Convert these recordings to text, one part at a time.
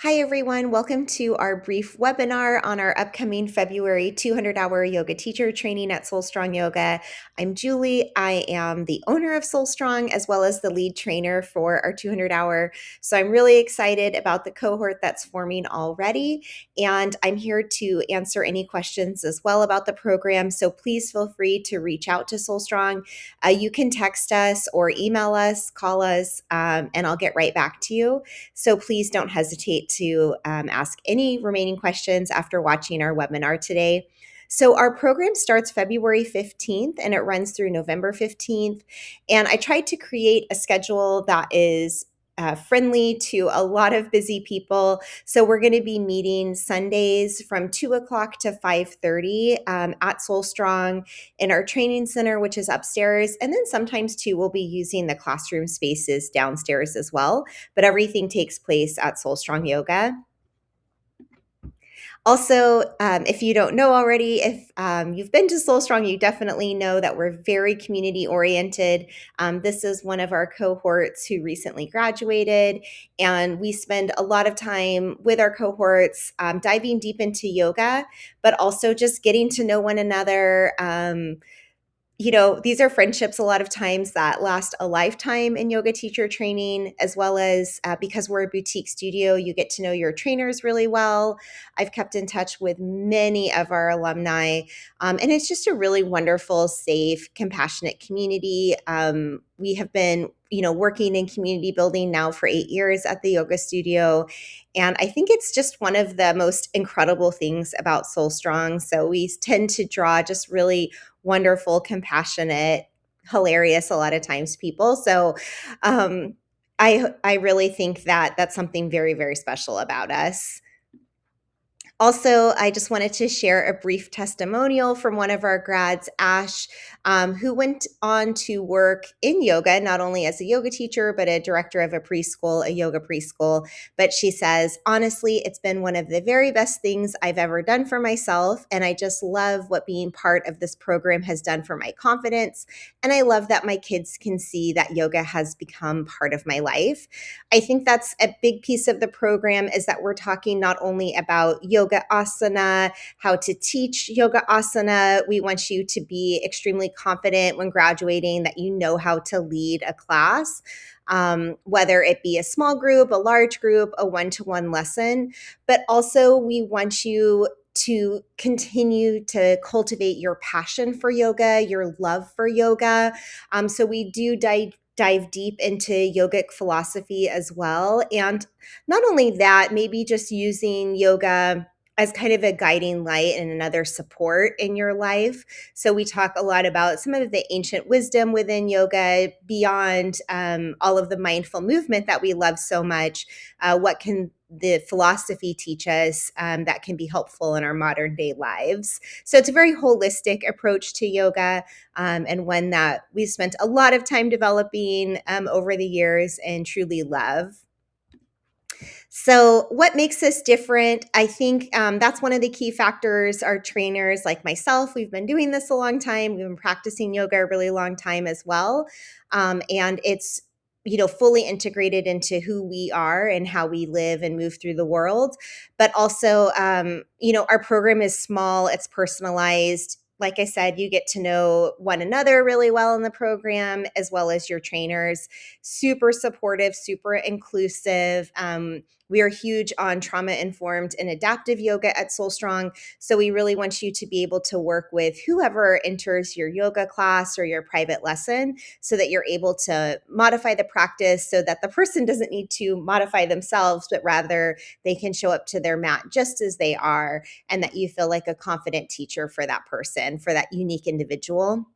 Hi, everyone. Welcome to our brief webinar on our upcoming February 200-hour yoga teacher training at Soul Strong Yoga. I'm Julie. I am the owner of Soul Strong as well as the lead trainer for our 200-hour. So I'm really excited about the cohort that's forming already. And I'm here to answer any questions as well about the program. So please feel free to reach out to Soul Strong. You can text us or email us, call us, and I'll get right back to you. So please don't hesitate to ask any remaining questions after watching our webinar today. So our program starts February 15th and it runs through November 15th. And I tried to create a schedule that is friendly to a lot of busy people. So we're going to be meeting Sundays from 2 o'clock to 5:30 at Soul Strong in our training center, which is upstairs. And then sometimes too, we'll be using the classroom spaces downstairs as well, but everything takes place at Soul Strong Yoga. Also, if you don't know already, if you've been to Soul Strong, you definitely know that we're very community oriented. This is one of our cohorts who recently graduated, and we spend a lot of time with our cohorts diving deep into yoga, but also just getting to know one another. These are friendships a lot of times that last a lifetime in yoga teacher training, as well as because we're a boutique studio, you get to know your trainers really well. I've kept in touch with many of our alumni, and it's just a really wonderful, safe, compassionate community. We have been, working in community building now for 8 years at the yoga studio. And I think it's just one of the most incredible things about Soul Strong. So we tend to draw just really wonderful, compassionate, hilarious a lot of times people. So I really think that that's something very, very special about us. Also, I just wanted to share a brief testimonial from one of our grads, Ash, who went on to work in yoga, not only as a yoga teacher, but a director of a preschool, a yoga preschool. But she says, honestly, it's been one of the very best things I've ever done for myself. And I just love what being part of this program has done for my confidence. And I love that my kids can see that yoga has become part of my life. I think that's a big piece of the program, is that we're talking not only about yoga asana, how to teach yoga asana. We want you to be extremely confident when graduating that you know how to lead a class, whether it be a small group, a large group, a one-to-one lesson. But also we want you to continue to cultivate your passion for yoga, your love for yoga. So we do dive deep into yogic philosophy as well. And not only that, maybe just using yoga as kind of a guiding light and another support in your life. So we talk a lot about some of the ancient wisdom within yoga beyond all of the mindful movement that we love so much. What can the philosophy teach us that can be helpful in our modern day lives? So it's a very holistic approach to yoga, and one that we've spent a lot of time developing over the years and truly love. So, what makes us different? I think that's one of the key factors. Our trainers, like myself, we've been doing this a long time. We've been practicing yoga a really long time as well. And it's fully integrated into who we are and how we live and move through the world. But also, our program is small, it's personalized. Like I said, you get to know one another really well in the program, as well as your trainers. Super supportive, super inclusive. We are huge on trauma-informed and adaptive yoga at Soul Strong. So we really want you to be able to work with whoever enters your yoga class or your private lesson, so that you're able to modify the practice so that the person doesn't need to modify themselves, but rather they can show up to their mat just as they are, and that you feel like a confident teacher for that person, for that unique individual.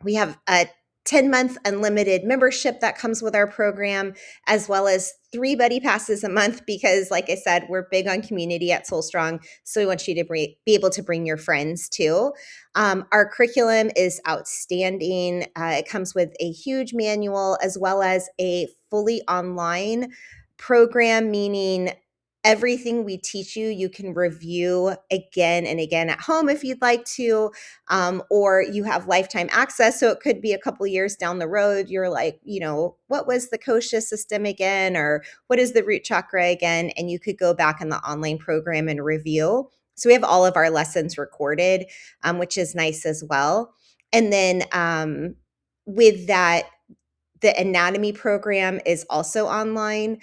We have a 10-month unlimited membership that comes with our program, as well as 3 buddy passes a month, because like I said, we're big on community at Soul Strong. So we want you to be able to bring your friends too. Our curriculum is outstanding. It comes with a huge manual as well as a fully online program, meaning everything we teach you, you can review again and again at home if you'd like to, or you have lifetime access. So it could be a couple years down the road. You're like, what was the kosha system again? Or what is the root chakra again? And you could go back in the online program and review. So we have all of our lessons recorded, which is nice as well. And then with that, the anatomy program is also online,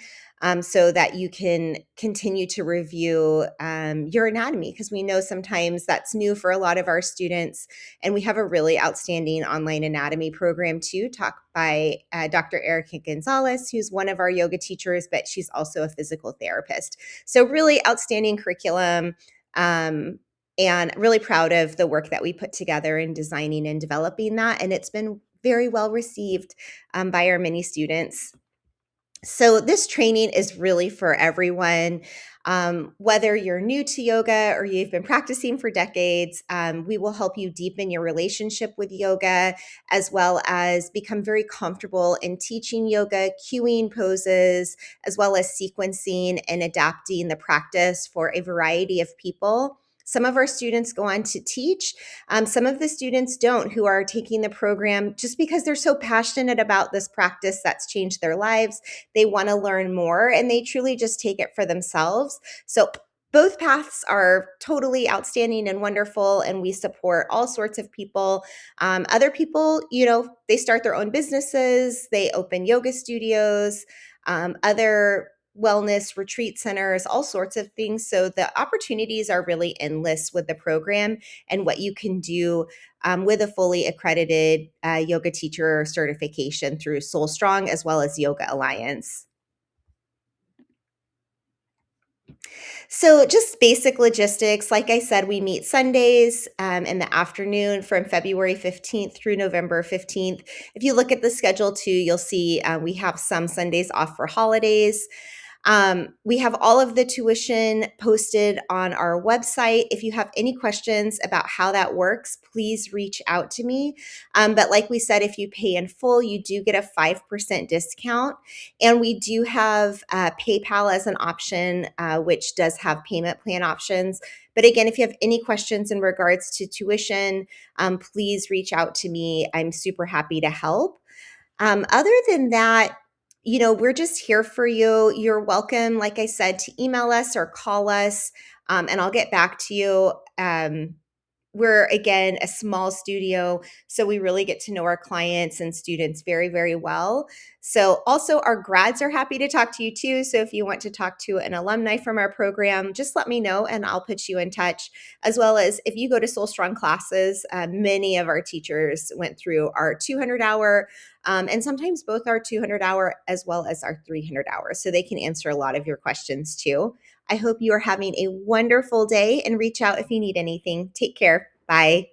so that you can continue to review your anatomy, because we know sometimes that's new for a lot of our students. And we have a really outstanding online anatomy program too, taught by Dr. Erica Gonzalez, who's one of our yoga teachers, but she's also a physical therapist. So really outstanding curriculum. And really proud of the work that we put together in designing and developing that. And it's been very well received by our many students. So this training is really for everyone. Whether you're new to yoga or you've been practicing for decades, we will help you deepen your relationship with yoga, as well as become very comfortable in teaching yoga, cueing poses, as well as sequencing and adapting the practice for a variety of people. Some of our students go on to teach. Some of the students don't, who are taking the program just because they're so passionate about this practice that's changed their lives. They want to learn more, and they truly just take it for themselves. So both paths are totally outstanding and wonderful, and we support all sorts of people. Other people, they start their own businesses, they open yoga studios, other wellness retreat centers, all sorts of things. So the opportunities are really endless with the program and what you can do with a fully accredited yoga teacher certification through Soul Strong, as well as Yoga Alliance. So just basic logistics. Like I said, we meet Sundays in the afternoon from February 15th through November 15th. If you look at the schedule too, you'll see we have some Sundays off for holidays. We have all of the tuition posted on our website. If you have any questions about how that works, please reach out to me. But like we said, if you pay in full, you do get a 5% discount. And we do have PayPal as an option, which does have payment plan options. But again, if you have any questions in regards to tuition, please reach out to me. I'm super happy to help. Other than that, we're just here for you. You're welcome, like I said, to email us or call us, and I'll get back to you. We're, again, a small studio, so we really get to know our clients and students very, very well. So also our grads are happy to talk to you too. So if you want to talk to an alumni from our program, just let me know and I'll put you in touch. As well as if you go to Soul Strong classes, many of our teachers went through our 200-hour, and sometimes both our 200-hour as well as our 300-hour. So they can answer a lot of your questions too. I hope you are having a wonderful day, and reach out if you need anything. Take care. Bye.